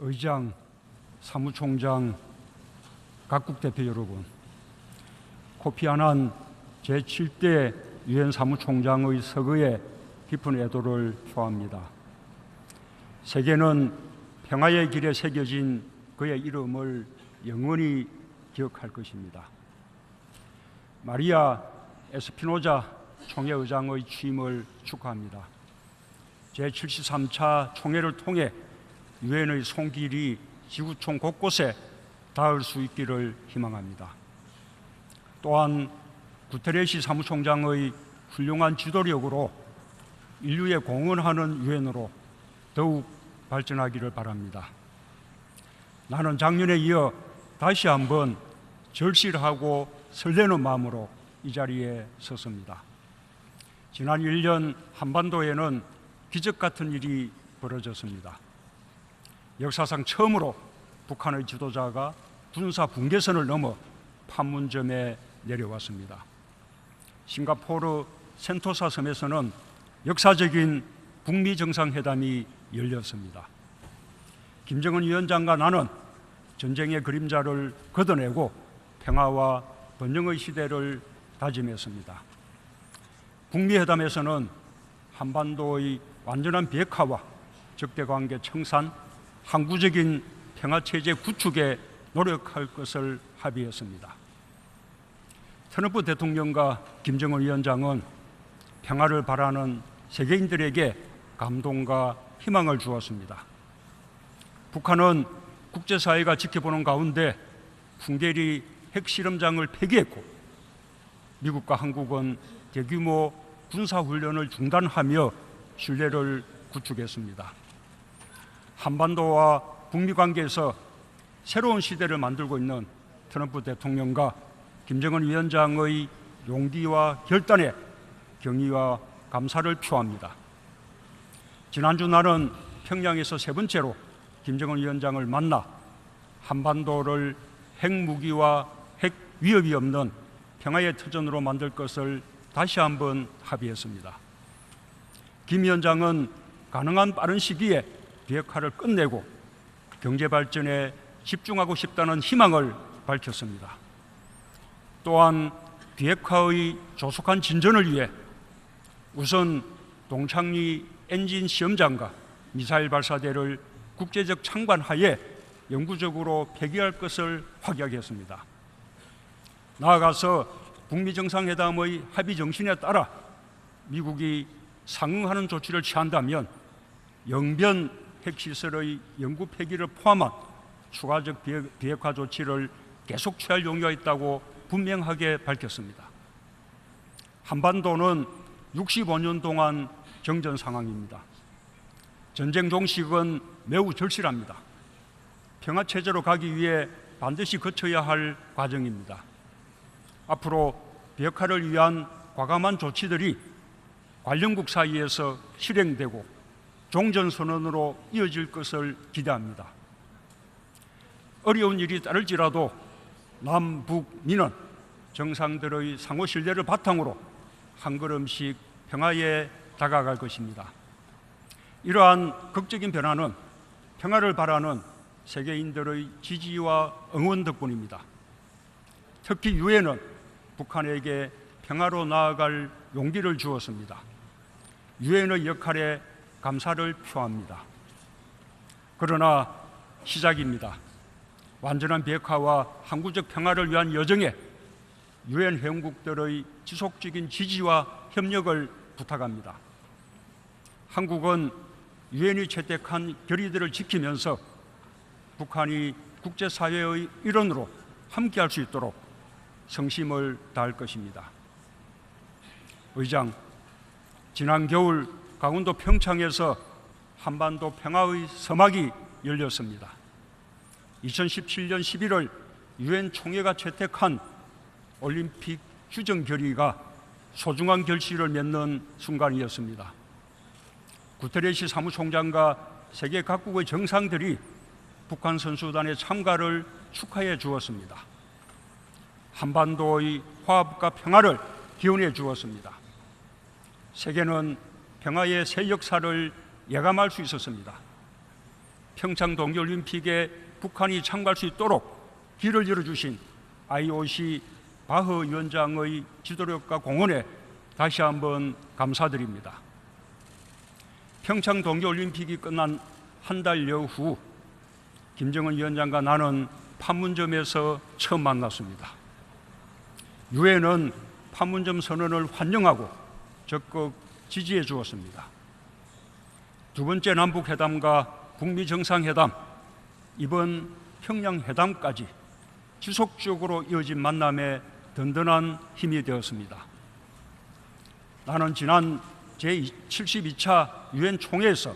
의장, 사무총장, 각국 대표 여러분, 코피 아난 제7대 유엔 사무총장의 서거에 깊은 애도를 표합니다. 세계는 평화의 길에 새겨진 그의 이름을 영원히 기억할 것입니다. 마리아 에스피노자 총회의장의 취임을 축하합니다. 제73차 총회를 통해 유엔의 손길이 지구촌 곳곳에 닿을 수 있기를 희망합니다. 또한 구테레시 사무총장의 훌륭한 지도력으로 인류에 공헌하는 유엔으로 더욱 발전하기를 바랍니다. 나는 작년에 이어 다시 한번 절실하고 설레는 마음으로 이 자리에 섰습니다. 지난 1년 한반도에는 기적 같은 일이 벌어졌습니다. 역사상 처음으로 북한의 지도자가 군사 분계선을 넘어 판문점에 내려왔습니다. 싱가포르 센토사 섬에서는 역사적인 북미 정상회담이 열렸습니다. 김정은 위원장과 나는 전쟁의 그림자를 걷어내고 평화와 번영의 시대를 다짐했습니다. 북미 회담에서는 한반도의 완전한 비핵화와 적대관계 청산, 항구적인 평화체제 구축에 노력할 것을 합의했습니다. 트럼프 대통령과 김정은 위원장은 평화를 바라는 세계인들에게 감동과 희망을 주었습니다. 북한은 국제사회가 지켜보는 가운데 풍계리 핵실험장을 폐기했고, 미국과 한국은 대규모 군사훈련을 중단하며 신뢰를 구축했습니다. 한반도와 북미 관계에서 새로운 시대를 만들고 있는 트럼프 대통령과 김정은 위원장의 용기와 결단에 경의와 감사를 표합니다. 지난주 나는 평양에서 세 번째로 김정은 위원장을 만나 한반도를 핵무기와 핵 위협이 없는 평화의 터전으로 만들 것을 다시 한번 합의했습니다. 김 위원장은 가능한 빠른 시기에 비핵화를 끝내고 경제 발전에 집중하고 싶다는 희망을 밝혔습니다. 또한 비핵화의 조속한 진전을 위해 우선 동창리 엔진 시험장과 미사일 발사대를 국제적 창관하에 영구적으로 폐기할 것을 확약했습니다. 나아가서 북미 정상회담의 합의 정신에 따라 미국이 상응하는 조치를 취한다면 영변 핵시설의 영구 폐기를 포함한 추가적 비핵화 조치를 계속 취할 용의가 있다고 분명하게 밝혔습니다. 한반도는 65년 동안 정전 상황입니다. 전쟁 종식은 매우 절실합니다. 평화체제로 가기 위해 반드시 거쳐야 할 과정입니다. 앞으로 비핵화를 위한 과감한 조치들이 관련국 사이에서 실행되고 종전선언으로 이어질 것을 기대합니다. 어려운 일이 따를지라도 남북미는 정상들의 상호 신뢰를 바탕으로 한 걸음씩 평화에 다가갈 것입니다. 이러한 극적인 변화는 평화를 바라는 세계인들의 지지와 응원 덕분입니다. 특히 유엔은 북한에게 평화로 나아갈 용기를 주었습니다. 유엔의 역할에 감사를 표합니다. 그러나 시작입니다. 완전한 비핵화와 항구적 평화를 위한 여정에 유엔 회원국들의 지속적인 지지와 협력을 부탁합니다. 한국은 유엔이 채택한 결의들을 지키면서 북한이 국제사회의 일원으로 함께할 수 있도록 성심을 다할 것입니다. 의장, 지난 겨울 강원도 평창에서 한반도 평화의 서막이 열렸습니다. 2017년 11월 유엔 총회가 채택한 올림픽 휴전 결의가 소중한 결실을 맺는 순간이었습니다. 구테레시 사무총장과 세계 각국의 정상들이 북한 선수단의 참가를 축하해 주었습니다. 한반도의 화합과 평화를 기원해 주었습니다. 세계는 평화의 새 역사를 예감할 수 있었습니다. 평창 동계올림픽에 북한이 참가할 수 있도록 길을 열어주신 IOC 바흐 위원장의 지도력과 공헌에 다시 한번 감사드립니다. 평창 동계올림픽이 끝난 한 달여 후 김정은 위원장과 나는 판문점에서 처음 만났습니다. 유엔은 판문점 선언을 환영하고 적극 지지해 주었습니다. 두 번째 남북회담과 북미 정상회담, 이번 평양회담까지 지속적으로 이어진 만남에 든든한 힘이 되었습니다. 나는 지난 제72차 유엔 총회에서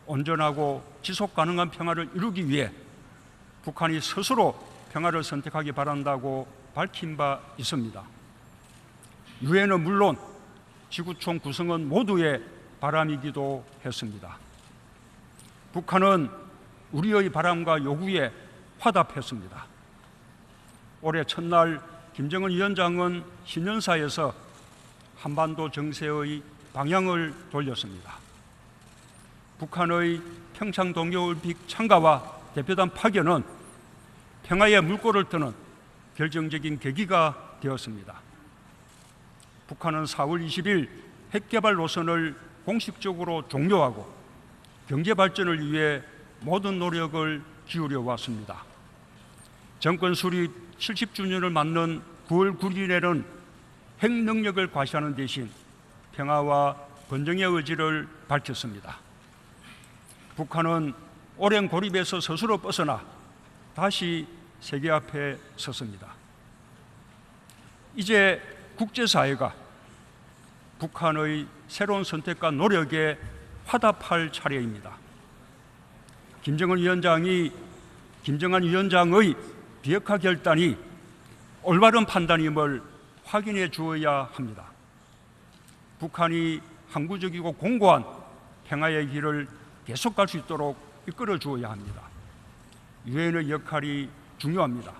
온전하고 지속 가능한 평화를 이루기 위해 북한이 스스로 평화를 선택하기 바란다고 밝힌 바 있습니다. 유엔은 물론 지구촌 구성원 모두의 바람이기도 했습니다. 북한은 우리의 바람과 요구에 화답했습니다. 올해 첫날 김정은 위원장은 신년사에서 한반도 정세의 방향을 돌렸습니다. 북한의 평창 동계올림픽 참가와 대표단 파견은 평화의 물꼬를 트는 결정적인 계기가 되었습니다. 북한은 4월 20일 핵개발 노선을 공식적으로 종료하고 경제 발전을 위해 모든 노력을 기울여 왔습니다. 정권 수립 70주년을 맞는 9월 9일에는 핵 능력을 과시하는 대신 평화와 번영의 의지를 밝혔습니다. 북한은 오랜 고립에서 스스로 벗어나 다시 세계 앞에 섰습니다. 이제 국제사회가 북한의 새로운 선택과 노력에 화답할 차례입니다. 김정은 위원장의 비핵화 결단이 올바른 판단임을 확인해 주어야 합니다. 북한이 항구적이고 공고한 평화의 길을 계속 갈 수 있도록 이끌어 주어야 합니다. 유엔의 역할이 중요합니다.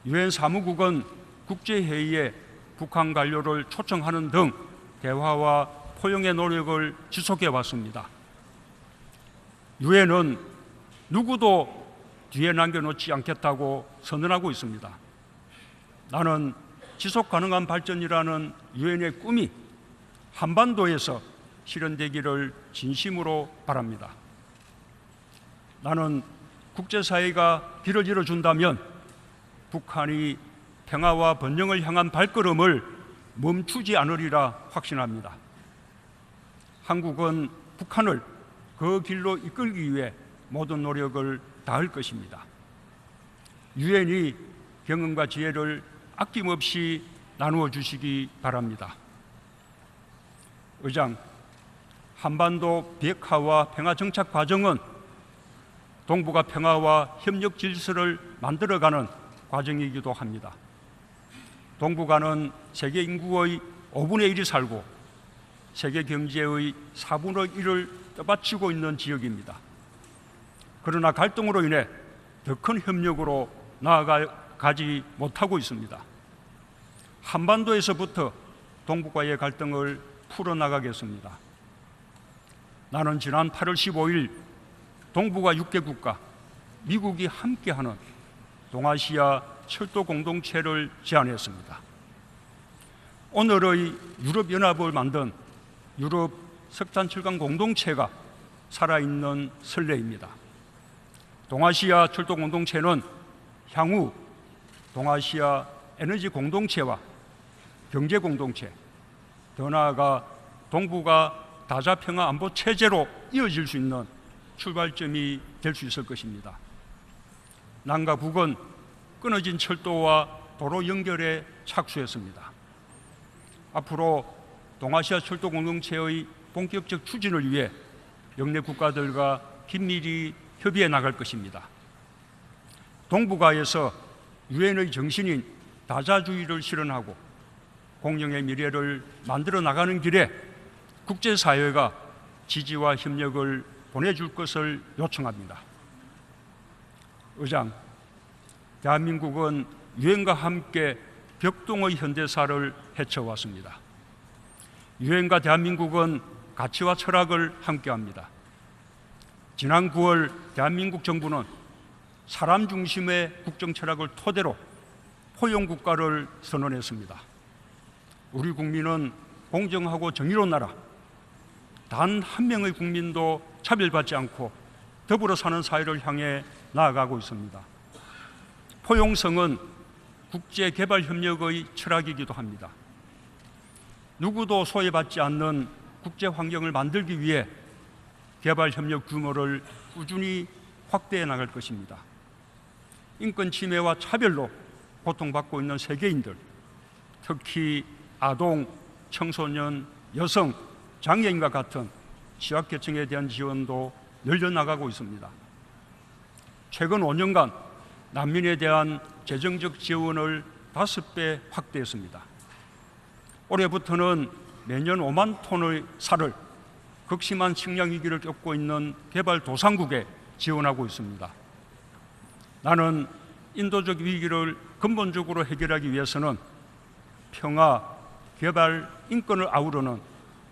유엔 사무국은 국제회의에 북한 관료를 초청하는 등 대화와 포용의 노력을 지속해 왔습니다. 유엔은 누구도 뒤에 남겨놓지 않겠다고 선언하고 있습니다. 나는 지속 가능한 발전이라는 유엔의 꿈이 한반도에서 실현되기를 진심으로 바랍니다. 나는 국제사회가 길을 열어준다면 북한이 평화와 번영을 향한 발걸음을 멈추지 않으리라 확신합니다. 한국은 북한을 그 길로 이끌기 위해 모든 노력을 다할 것입니다. 유엔이 경험과 지혜를 아낌없이 나누어 주시기 바랍니다. 의장, 한반도 비핵화와 평화 정착 과정은 동북아 평화와 협력 질서를 만들어가는 과정이기도 합니다. 동북아는 세계 인구의 5분의 1이 살고 세계 경제의 4분의 1을 떠받치고 있는 지역입니다. 그러나 갈등으로 인해 더 큰 협력으로 나아가지 못하고 있습니다. 한반도에서부터 동북아의 갈등을 풀어나가겠습니다. 나는 지난 8월 15일 동북아 6개국과 미국이 함께하는 동아시아 철도 공동체를 제안했습니다. 오늘의 유럽연합을 만든 유럽 석탄 철강 공동체가 살아있는 선례입니다. 동아시아 철도 공동체는 향후 동아시아 에너지 공동체와 경제 공동체, 더 나아가 동북아 다자평화 안보 체제로 이어질 수 있는 출발점이 될 수 있을 것입니다. 남과 북은 끊어진 철도와 도로 연결에 착수했습니다. 앞으로 동아시아 철도 공동체의 본격적 추진을 위해 영내 국가들과 긴밀히 협의해 나갈 것입니다. 동북아에서 유엔의 정신인 다자주의를 실현하고 공영의 미래를 만들어 나가는 길에 국제사회가 지지와 협력을 보내줄 것을 요청합니다. 의장, 대한민국은 유엔과 함께 격동의 현대사를 헤쳐왔습니다. 유엔과 대한민국은 가치와 철학을 함께합니다. 지난 9월 대한민국 정부는 사람 중심의 국정 철학을 토대로 포용 국가를 선언했습니다. 우리 국민은 공정하고 정의로운 나라, 단 한 명의 국민도 차별받지 않고 더불어 사는 사회를 향해 나아가고 있습니다. 포용성은 국제개발협력의 철학이기도 합니다. 누구도 소외받지 않는 국제 환경을 만들기 위해 개발협력 규모를 꾸준히 확대해 나갈 것입니다. 인권 침해와 차별로 고통받고 있는 세계인들, 특히 아동, 청소년, 여성, 장애인과 같은 취약계층에 대한 지원도 늘려나가고 있습니다. 최근 5년간 난민에 대한 재정적 지원을 5배 확대했습니다. 올해부터는 매년 5만 톤의 쌀을 극심한 식량 위기를 겪고 있는 개발도상국에 지원하고 있습니다. 나는 인도적 위기를 근본적으로 해결하기 위해서는 평화, 개발, 인권을 아우르는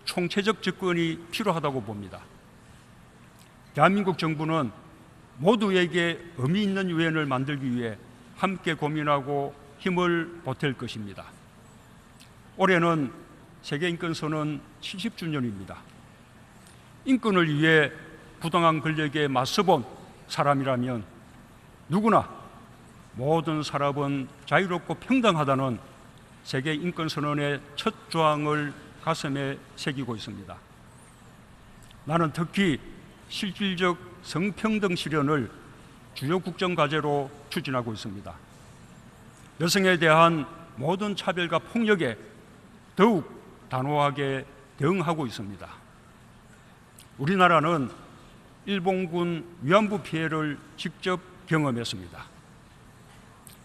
총체적 접근이 필요하다고 봅니다. 대한민국 정부는 모두에게 의미 있는 유엔을 만들기 위해 함께 고민하고 힘을 보탤 것입니다. 올해는 세계인권선언 70주년입니다. 인권을 위해 부당한 권력에 맞서본 사람이라면 누구나 모든 사람은 자유롭고 평등하다는 세계인권선언의 첫 조항을 가슴에 새기고 있습니다. 나는 특히 실질적 성평등 실현을 주요 국정과제로 추진하고 있습니다. 여성에 대한 모든 차별과 폭력에 더욱 단호하게 대응하고 있습니다. 우리나라는 일본군 위안부 피해를 직접 경험했습니다.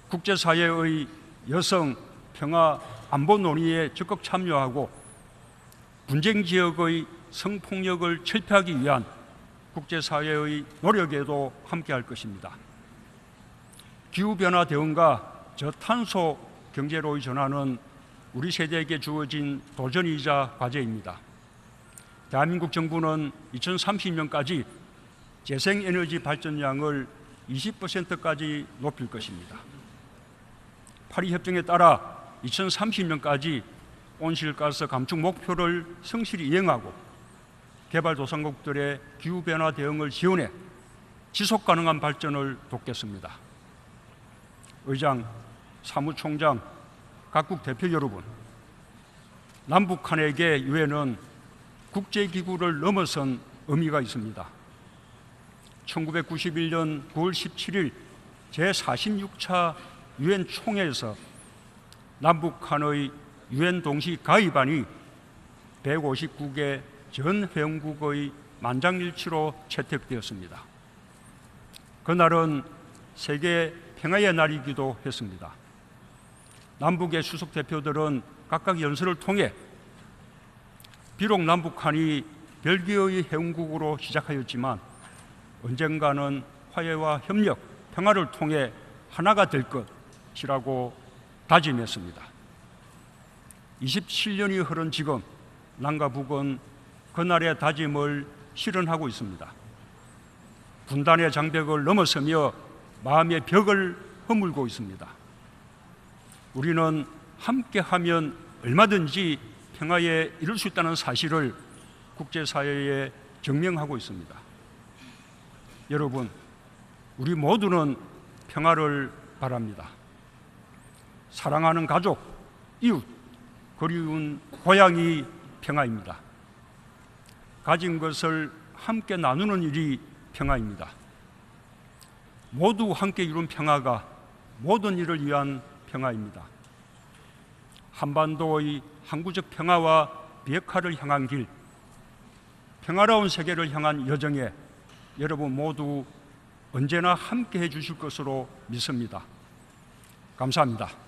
국제사회의 여성, 평화, 안보 논의에 적극 참여하고 분쟁 지역의 성폭력을 철폐하기 위한 국제사회의 노력에도 함께할 것입니다. 기후변화 대응과 저탄소 경제로의 전환은 우리 세대에게 주어진 도전이자 과제입니다. 대한민국 정부는 2030년까지 재생에너지 발전량을 20%까지 높일 것입니다. 파리 협정에 따라 2030년까지 온실가스 감축 목표를 성실히 이행하고 개발도상국들의 기후변화 대응을 지원해 지속가능한 발전을 돕겠습니다. 의장, 사무총장, 각국 대표 여러분, 남북한에게 유엔은 국제기구를 넘어선 의미가 있습니다. 1991년 9월 17일 제46차 유엔 총회에서 남북한의 유엔 동시 가입안이 159개 전 회원국의 만장일치로 채택되었습니다. 그날은 세계 평화의 날이기도 했습니다. 남북의 수석 대표들은 각각 연설을 통해 비록 남북한이 별개의 회원국으로 시작하였지만 언젠가는 화해와 협력, 평화를 통해 하나가 될 것이라고 다짐했습니다. 27년이 흐른 지금 남과 북은 그날의 다짐을 실현하고 있습니다. 분단의 장벽을 넘어서며 마음의 벽을 허물고 있습니다. 우리는 함께하면 얼마든지 평화에 이룰 수 있다는 사실을 국제사회에 증명하고 있습니다. 여러분, 우리 모두는 평화를 바랍니다. 사랑하는 가족, 이웃, 그리운 고향이 평화입니다. 가진 것을 함께 나누는 일이 평화입니다. 모두 함께 이룬 평화가 모든 일을 위한 평화입니다. 한반도의 항구적 평화와 비핵화를 향한 길, 평화로운 세계를 향한 여정에 여러분 모두 언제나 함께 해 주실 것으로 믿습니다. 감사합니다.